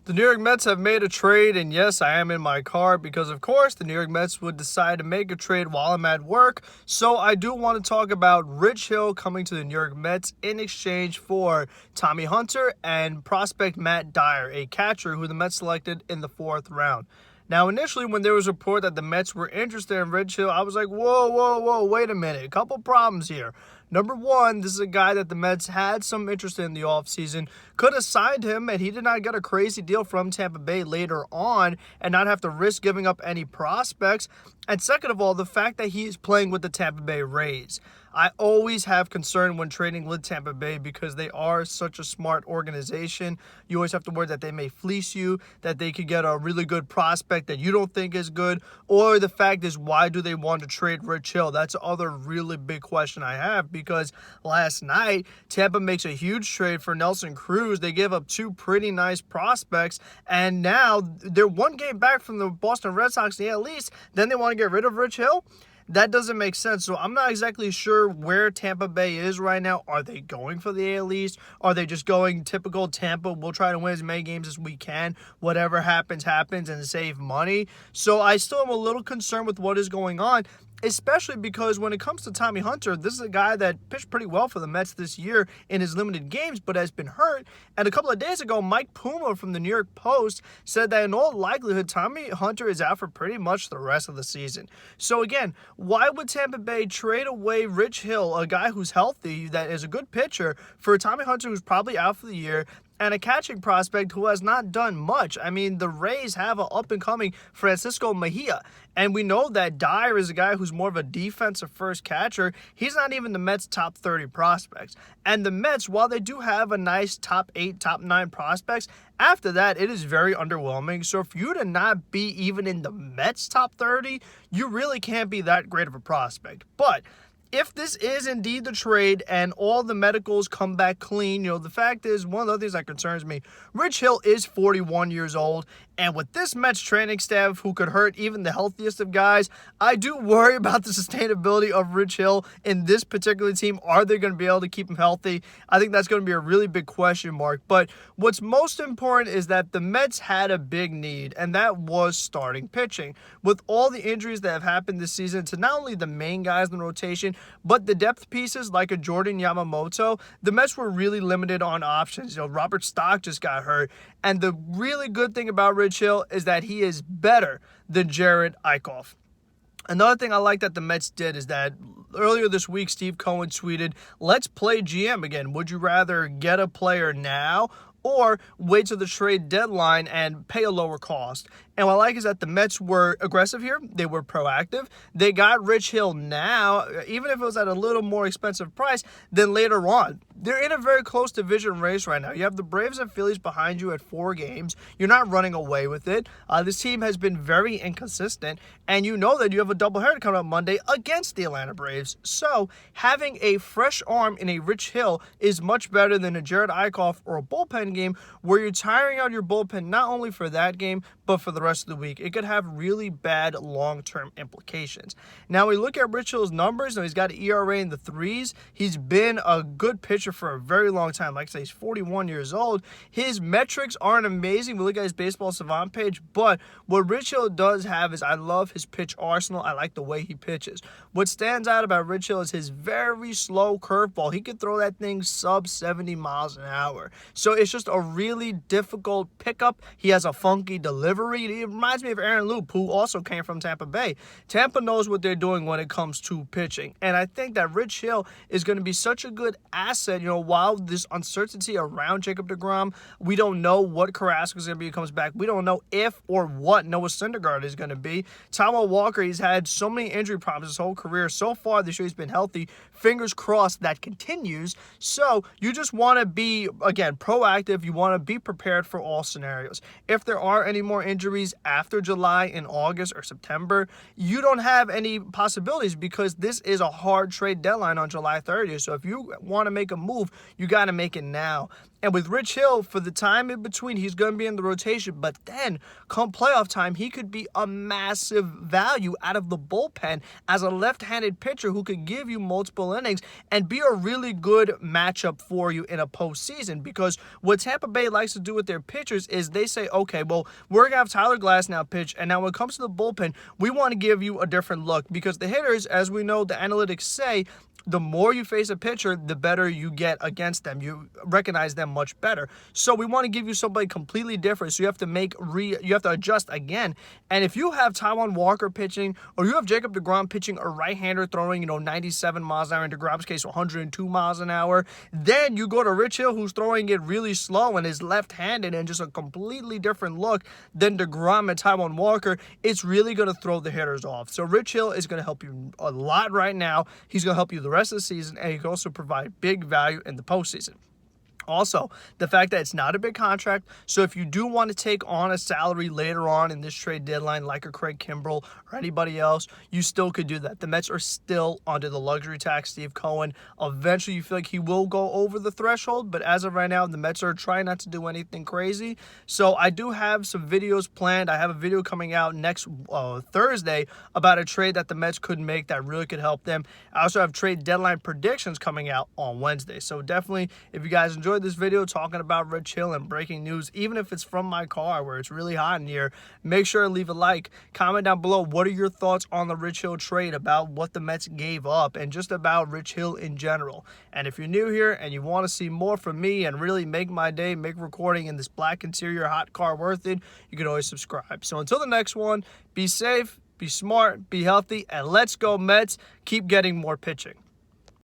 The New York Mets have made a trade, and yes, I am in my car because, of course, the New York Mets would decide to make a trade while I'm at work. So I do want to talk about Rich Hill coming to the New York Mets in exchange for Tommy Hunter and prospect Matt Dyer, a catcher who the Mets selected in the 4th round. Now, initially, when there was a report that the Mets were interested in Rich Hill, I was like, whoa, wait a minute. A couple problems here. Number one, this is a guy that the Mets had some interest in the offseason, could have signed him, and he did not get a crazy deal from Tampa Bay later on and not have to risk giving up any prospects. And second of all, the fact that he's playing with the Tampa Bay Rays. I always have concern when trading with Tampa Bay because they are such a smart organization. You always have to worry that they may fleece you, that they could get a really good prospect that you don't think is good, or the fact is, why do they want to trade Rich Hill? That's the other really big question I have because last night, Tampa makes a huge trade for Nelson Cruz. They give up 2 pretty nice prospects, and now they're 1 game back from the Boston Red Sox in the AL East. Then they want to get rid of Rich Hill? That doesn't make sense. So I'm not exactly sure where Tampa Bay is right now. Are they going for the AL East? Are they just going typical Tampa? We'll try to win as many games as we can. Whatever happens, happens, and save money. So I still am a little concerned with what is going on, especially because when it comes to Tommy Hunter, this is a guy that pitched pretty well for the Mets this year in his limited games, but has been hurt. And a couple of days ago, Mike Puma from the New York Post said that in all likelihood, Tommy Hunter is out for pretty much the rest of the season. So again, why would Tampa Bay trade away Rich Hill, a guy who's healthy, that is a good pitcher, for Tommy Hunter who's probably out for the year, and a catching prospect who has not done much? I mean, the Rays have an up-and-coming Francisco Mejia, and we know that Dyer is a guy who's more of a defensive first catcher. He's not even the Mets' top 30 prospects. And the Mets, while they do have a nice top 8, top 9 prospects, after that, it is very underwhelming. So for you to not be even in the Mets' top 30, you really can't be that great of a prospect. But if this is indeed the trade and all the medicals come back clean, the fact is, one of the other things that concerns me, Rich Hill is 41 years old, and with this Mets training staff who could hurt even the healthiest of guys, I do worry about the sustainability of Rich Hill in this particular team. Are they going to be able to keep him healthy? I think that's going to be a really big question mark. But what's most important is that the Mets had a big need, and that was starting pitching. With all the injuries that have happened this season to not only the main guys in the rotation, but the depth pieces like a Jordan Yamamoto, the Mets were really limited on options. Robert Stock just got hurt. And the really good thing about Rich Hill is that he is better than Jerad Eickhoff. Another thing I like that the Mets did is that earlier this week, Steve Cohen tweeted, "Let's play GM again. Would you rather get a player now or wait till the trade deadline and pay a lower cost?" And what I like is that the Mets were aggressive here. They were proactive. They got Rich Hill now, even if it was at a little more expensive price than later on. They're in a very close division race right now. You have the Braves and Phillies behind you at 4 games. You're not running away with it. This team has been very inconsistent, and you know that you have a doubleheader coming up Monday against the Atlanta Braves. So having a fresh arm in a Rich Hill is much better than a Jerad Eickhoff or a bullpen game where you're tiring out your bullpen not only for that game, but for the rest of the week. It could have really bad long-term implications. Now, we look at Rich Hill's numbers. Now, he's got an ERA in the 3s. He's been a good pitcher for a very long time. Like I say, he's 41 years old. His metrics aren't amazing. We look at his Baseball Savant page, but what Rich Hill does have is I love his pitch arsenal. I like the way he pitches. What stands out about Rich Hill is his very slow curveball. He can throw that thing sub 70 miles an hour. So it's just a really difficult pickup. He has a funky delivery. It reminds me of Aaron Loup, who also came from Tampa Bay. Tampa knows what they're doing when it comes to pitching. And I think that Rich Hill is going to be such a good asset, while this uncertainty around Jacob deGrom, we don't know what Carrasco is going to be when he comes back. We don't know if or what Noah Syndergaard is going to be. Taijuan Walker, he's had so many injury problems his whole career. So far this year, he's been healthy. Fingers crossed that continues. So you just want to be, again, proactive. You want to be prepared for all scenarios. If there are any more injuries after July in August or September, you don't have any possibilities because this is a hard trade deadline on July 30th. So if you want to make a move, you got to make it now. And with Rich Hill, for the time in between, he's going to be in the rotation. But then, come playoff time, he could be a massive value out of the bullpen as a left-handed pitcher who could give you multiple innings and be a really good matchup for you in a postseason. Because what Tampa Bay likes to do with their pitchers is they say, okay, well, we're going to have Tyler Glasnow pitch, and now when it comes to the bullpen, we want to give you a different look. Because the hitters, as we know, the analytics say, the more you face a pitcher, the better you get against them. You recognize them much better. So we want to give you somebody completely different. So you have to adjust again. And if you have Taijuan Walker pitching, or you have Jacob deGrom pitching, a right-hander throwing, 97 miles an hour, in deGrom's case, 102 miles an hour, then you go to Rich Hill, who's throwing it really slow and is left-handed, and just a completely different look than deGrom and Taijuan Walker. It's really going to throw the hitters off. So Rich Hill is going to help you a lot right now. He's going to help you the rest of the season, and he can also provide big value in the postseason. Also, the fact that it's not a big contract, so if you do want to take on a salary later on in this trade deadline, like a Craig Kimbrell or anybody else, you still could do that. The Mets are still under the luxury tax. Steve Cohen, eventually you feel like he will go over the threshold, but as of right now, the Mets are trying not to do anything crazy. So I do have some videos planned. I have a video coming out next Thursday about a trade that the Mets could make that really could help them. I also have trade deadline predictions coming out on Wednesday. So definitely, if you guys enjoyed this video talking about Rich Hill and breaking news, even if it's from my car where it's really hot in here, make sure to leave a like. Comment down below, what are your thoughts on the Rich Hill trade, about what the Mets gave up, and just about Rich Hill in general. And if you're new here and you want to see more from me and really make my day, make recording in this black interior hot car worth it, you can always subscribe. So until the next one, be safe, be smart, be healthy, and let's go Mets. Keep getting more pitching.